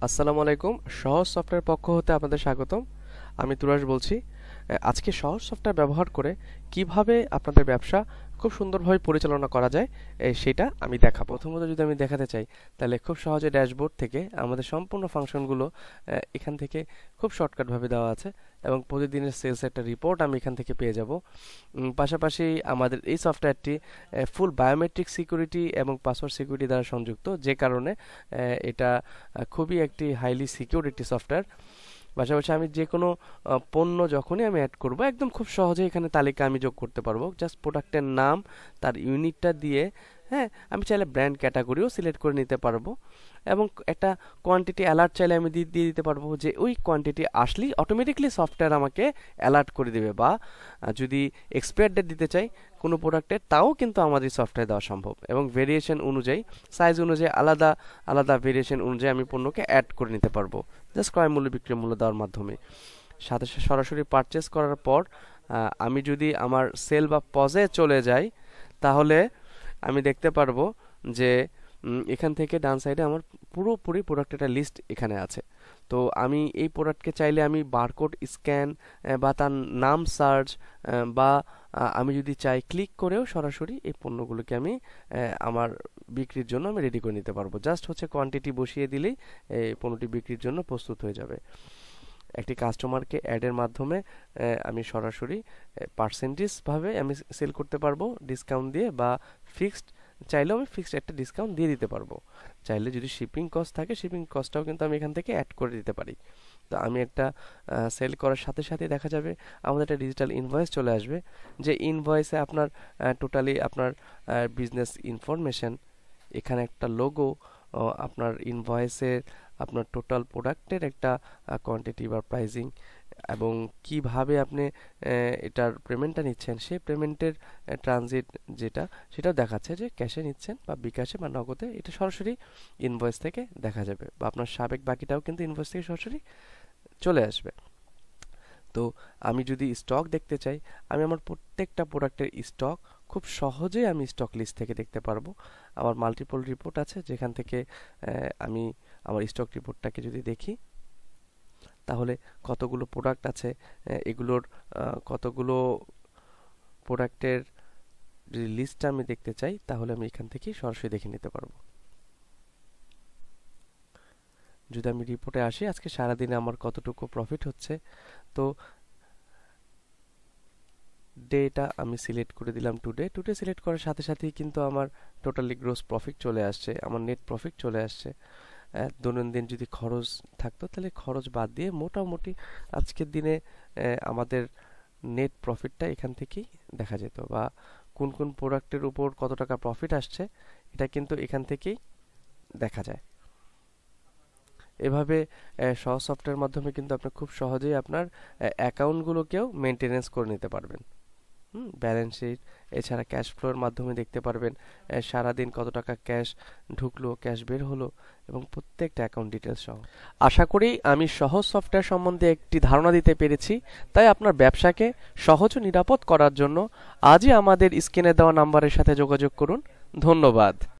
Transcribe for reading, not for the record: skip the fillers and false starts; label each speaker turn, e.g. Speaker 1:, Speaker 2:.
Speaker 1: আসসালামু আলাইকুম। সহজ সফটওয়্যার পক্ষ হতে আপনাদের স্বাগতম। আমি তুরাশ বলছি। আজকে সহজ সফটওয়্যার ব্যবহার করে কিভাবে আপনাদের ব্যবসা খুব সুন্দরভাবে পরিচালনা করা যায় সেটা আমি দেখাবো। প্রথমত যদি আমি দেখাতে চাই তাহলে খুব সহজে ড্যাশবোর্ড থেকে আমাদের সম্পূর্ণ ফাংশনগুলো এখান থেকে খুব শর্টকাটভাবে দেওয়া আছে এবং প্রতিদিনের সেলস একটা রিপোর্ট আমি এখান থেকে পেয়ে যাব। পাশাপাশি আমাদের এই সফটওয়্যারটি ফুল বায়োমেট্রিক সিকিউরিটি এবং পাসওয়ার্ড সিকিউরিটি দ্বারা সংযুক্ত, যে কারণে এটা খুবই একটি হাইলি সিকিউরিটি সফটওয়্যার। পাশাপাশি আমি যে কোনো পণ্য যখনই আমি অ্যাড করব একদম খুব সহজে এখানে তালিকা আমি যোগ করতে পারবো। জাস্ট প্রোডাক্টের নাম, তার ইউনিটটা দিয়ে, হ্যাঁ, আমি চাইলে ব্র্যান্ড ক্যাটাগরিও সিলেক্ট করে নিতে পারবো এবং একটা কোয়ান্টিটি অ্যালার্ট চাইলে আমি দিয়ে দিতে পারবো যে ওই কোয়ান্টিটি আসলেই অটোমেটিকলি সফটওয়্যার আমাকে অ্যালার্ট করে দেবে। বা যদি এক্সপায়ার ডেট দিতে চাই কোনো প্রোডাক্টের, তাও কিন্তু আমাদের সফটওয়্যার দেওয়া সম্ভব এবং ভেরিয়েশন অনুযায়ী, সাইজ অনুযায়ী আলাদা আলাদা ভেরিয়েশন অনুযায়ী আমি পণ্যকে অ্যাড করে নিতে পারবো জাস্ট ক্রয় মূল্য বিক্রয় মূল্য দেওয়ার মাধ্যমে। সাথে সরাসরি পারচেস করার পর আমি যদি আমার সেল বা পজে চলে যাই তাহলে আমি দেখতে পারবো যে এখান থেকে ডান সাইডে আমার পুরোপুরি প্রোডাক্ট একটা লিস্ট এখানে আছে। তো আমি এই প্রোডাক্টকে চাইলে আমি বারকোড স্ক্যান বা তার নাম সার্চ বা আমি যদি চাই ক্লিক করেও সরাসরি এই পণ্যগুলোকে আমি আমার বিক্রির জন্য আমি রেডি করে নিতে পারবো। জাস্ট হচ্ছে কোয়ান্টিটি বসিয়ে দিলেই এই পণ্যটি বিক্রির জন্য প্রস্তুত হয়ে যাবে। একটি কাস্টমারকে অ্যাডের মাধ্যমে আমি সরাসরি পার্সেন্টেজ ভাবে আমি সেল করতে পারবো ডিসকাউন্ট দিয়ে, বা ফিক্সড চাইলেও আমি ফিক্সড একটা ডিসকাউন্ট দিয়ে দিতে পারবো। চাইলে যদি শিপিং কস্ট থাকে শিপিং কস্টটাও কিন্তু আমি এখান থেকে অ্যাড করে দিতে পারি। তো আমি একটা সেল করার সাথে সাথে দেখা যাবে আমাদের একটা ডিজিটাল ইনভয়েস চলে আসবে, যে ইনভয়েসে আপনার টোটালি আপনার বিজনেস ইনফরমেশন, এখানে একটা লোগো, আপনার ইনভয়েসের আপনার টোটাল প্রোডাক্টের একটা কোয়ান্টিটি বা প্রাইজিং এবং কিভাবে আপনি এটার পেমেন্টটা নিচ্ছেন, সেই পেমেন্টের ট্রানজিট যেটা সেটাও দেখাচ্ছে যে ক্যাশে নিচ্ছেন বা বিকাশে বা নগদে, এটা সরাসরি ইনভয়েস থেকে দেখা যাবে। বা আপনার সাবেক বাকিটাও কিন্তু ইনভয়েস থেকে সরাসরি চলে আসবে। তো আমি যদি স্টক দেখতে চাই, আমি আমার প্রত্যেকটা প্রোডাক্টের স্টক খুব সহজেই আমি স্টক লিস্ট থেকে দেখতে পারবো। আমার মাল্টিপল রিপোর্ট আছে যেখান থেকে আমি আমার স্টক রিপোর্টটাকে যদি দেখি তাহলে কতগুলো প্রোডাক্ট আছে, এগুলোর কতগুলো প্রোডাক্টের যদি লিস্টটা আমি দেখতে চাই তাহলে আমি এখান থেকেই সরাসরি দেখে নিতে পারবো। যদি আমি রিপোর্টে আসি আজকে সারাদিনে আমার কতটুকু প্রফিট হচ্ছে, তো ডেটা আমি সিলেক্ট করে দিলাম টুডে সিলেক্ট করার সাথে সাথেই কিন্তু আমার টোটালি গ্রোস প্রফিট চলে আসছে, আমার নেট প্রফিট চলে আসছে। দৈনন্দিন যদি খরচ থাকতো তাহলে খরচ বাদ দিয়ে মোটামুটি আজকের দিনে আমাদের নেট প্রফিটটা এখান থেকেই দেখা যেত, বা কোন কোন প্রোডাক্টের উপর কত টাকা প্রফিট আসছে এটা কিন্তু এখান থেকেই দেখা যায়। এভাবে সহজ সফটওয়্যারের মাধ্যমে কিন্তু আপনি খুব সহজেই আপনার অ্যাকাউন্টগুলোকেও মেনটেনেন্স করে নিতে পারবেন। ব্যালেন্স শিট, এছাড়া ক্যাশ ফ্লোর মাধ্যমে দেখতে পারবেন সারাদিন কত টাকা ক্যাশ ঢুকলো, ক্যাশ বের হলো এবং প্রত্যেকটা অ্যাকাউন্ট ডিটেলস সহ। আশা করি আমি সহজ সফটওয়্যার সম্বন্ধে একটি ধারণা দিতে পেরেছি। তাই আপনার ব্যবসাকে সহজ ও নিরাপদ করার জন্য আজই আমাদের স্ক্রিনে দেওয়া নাম্বারের সাথে যোগাযোগ করুন। ধন্যবাদ।